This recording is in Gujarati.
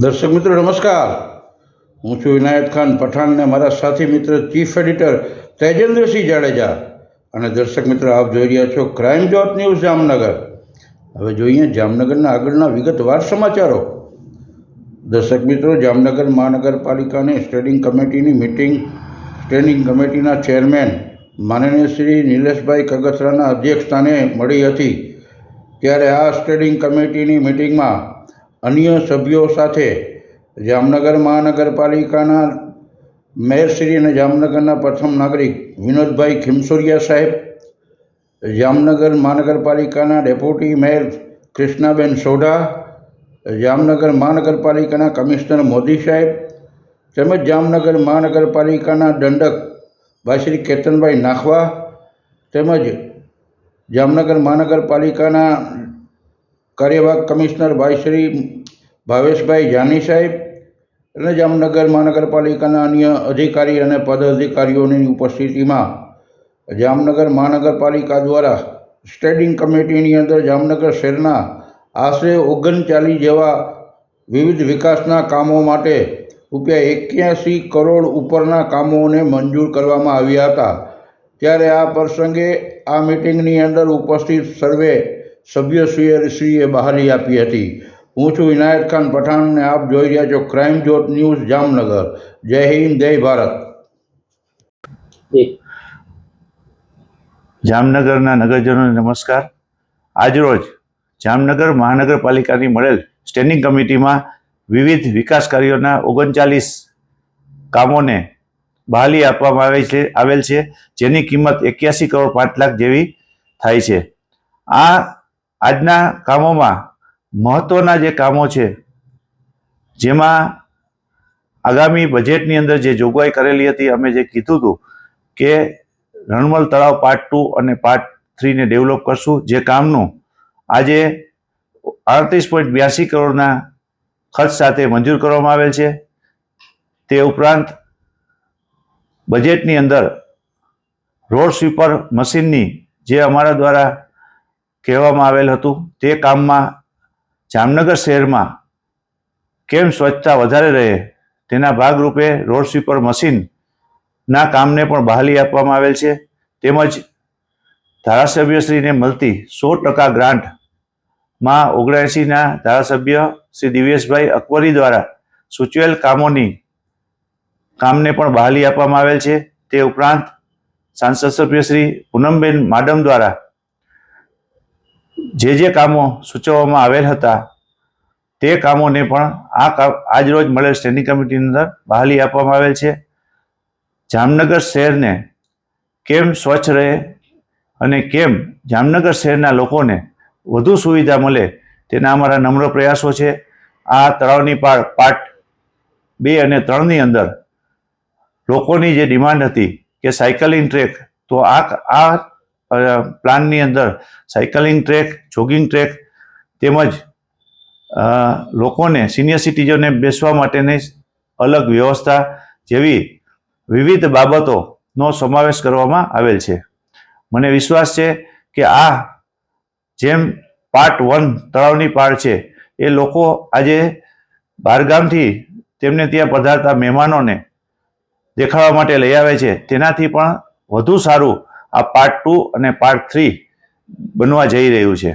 દર્શક મિત્રો નમસ્કાર, હું છું ઇનાયત ખાન પઠાણ અને મારા સાથી મિત્ર ચીફ એડિટર તેજેન્દ્રસિંહ જાડેજા. અને દર્શક મિત્રો, આપ જોઈ રહ્યા છો ક્રાઇમ જોત ન્યૂઝ જામનગર. હવે જોઈએ જામનગરના આગળના વિગતવાર સમાચારો. દર્શક મિત્રો, જામનગર મહાનગરપાલિકાની સ્ટેન્ડિંગ કમિટીના ચેરમેન માનનીય શ્રી નિલેશભાઈ કગથરાના અધ્યક્ષસ્થાને મળી હતી. ત્યારે આ સ્ટેન્ડિંગ કમિટીની મિટિંગમાં અન્ય સભ્યો સાથે જામનગર મહાનગરપાલિકાના મેયરશ્રી અને જામનગરના પ્રથમ નાગરિક વિનોદભાઈ ખીમસોરિયા સાહેબ, જામનગર મહાનગરપાલિકાના ડેપ્યુટી મેયર કૃષ્ણાબેન સોઢા, જામનગર મહાનગરપાલિકાના કમિશનર મોદી સાહેબ તેમજ જામનગર મહાનગરપાલિકાના દંડક ભાઈ શ્રી કેતનભાઈ નાખવા તેમજ જામનગર મહાનગરપાલિકાના કાર્યવાહક કમિશનર ભાઈ શ્રી ભાવેશભાઈ જાની સાહેબ અને જામનગર મહાનગરપાલિકાના અન્ય અધિકારી અને પદાધિકારીઓની ઉપસ્થિતિમાં જામનગર મહાનગરપાલિકા દ્વારા સ્ટેન્ડિંગ કમિટીની અંદર જામનગર શહેરના આશરે 39 જેવા વિવિધ વિકાસના કામો માટે ₹81 કરોડ ઉપરના કામોને મંજૂર કરવામાં આવ્યા હતા. ત્યારે આ પ્રસંગે આ મિટિંગની અંદર ઉપસ્થિત સર્વે સભ્યશ્રીએ બહાલી આપી હતી. હું છું ઇનાયત ખાન પઠાણ અને આપ જોઈ રહ્યા છો ક્રાઇમ જોત ન્યૂઝ જામનગર. જય હિન્દ, જય ભારત. જામનગરના નગરજનોને નમસ્કાર. આજરોજ જામનગર મહાનગરપાલિકાની મળેલ સ્ટેન્ડિંગ કમિટીમાં વિવિધ વિકાસ કાર્યોના 39 કામોને બહાલી આપવામાં આવેલ છે, જેની કિંમત 81 કરોડ 5 લાખ જેવી થાય છે. આજના કામોમાં મહત્વના જે કામો છે, જેમાં આગામી બજેટની અંદર જે જોગવાઈ કરેલી હતી, અમે જે કીધું હતું કે રણમલ તળાવ પાર્ટ 2 અને પાર્ટ 3 ને ડેવલપ કરશું, જે કામનું આજે 38.82 કરોડના ખર્ચ સાથે મંજૂર કરવામાં આવેલ છે. તે ઉપરાંત બજેટની અંદર રોડ સ્વીપર મશીનની જે અમારા દ્વારા કહેવામાં આવેલ હતું, તે કામમાં જામનગર શહેરમાં કેમ સ્વચ્છતા વધારે રહે તેના ભાગરૂપે રોડ સ્વીપર મશીનના કામને પણ બહાલી આપવામાં આવેલ છે. તેમજ ધારાસભ્યશ્રીને મળતી 100% ગ્રાન્ટમાં 79ના ધારાસભ્ય શ્રી દિવ્યેશભાઈ અકબરી દ્વારા સૂચવેલ કામને પણ બહાલી આપવામાં આવેલ છે. તે ઉપરાંત સાંસદ સભ્ય શ્રી પૂનમબેન માડમ દ્વારા જે કામો સૂચવવામાં આવેલ હતા, તે કામોને પણ આજરોજ મળેલ સ્ટેન્ડિંગ કમિટીની અંદર બહાલી આપવામાં આવેલ છે. જામનગર શહેરને કેમ સ્વચ્છ રહે અને કેમ જામનગર શહેરના લોકોને વધુ સુવિધા મળે તેના અમારા નમ્ર પ્રયાસો છે. આ તળાવની પાર્ટ 2 અને 3ની અંદર લોકોની જે ડિમાન્ડ હતી કે સાયકલિંગ ટ્રેક, તો આ પ્લાનની અંદર સાયકલિંગ ટ્રેક, જોગિંગ ટ્રેક તેમજ લોકોને, સિનિયર સિટીઝનને બેસવા માટેની અલગ વ્યવસ્થા જેવી વિવિધ બાબતોનો સમાવેશ કરવામાં આવેલ છે. મને વિશ્વાસ છે કે જેમ પાર્ટ 1 તળાવની પાર્ટ છે, એ લોકો આજે બહારગામથી તેમને ત્યાં પધારતા મહેમાનોને દેખાડવા માટે લઈ આવે છે, તેનાથી પણ વધુ સારું આ પાર્ટ 2 અને પાર્ટ 3 બનવા જઈ રહ્યું છે.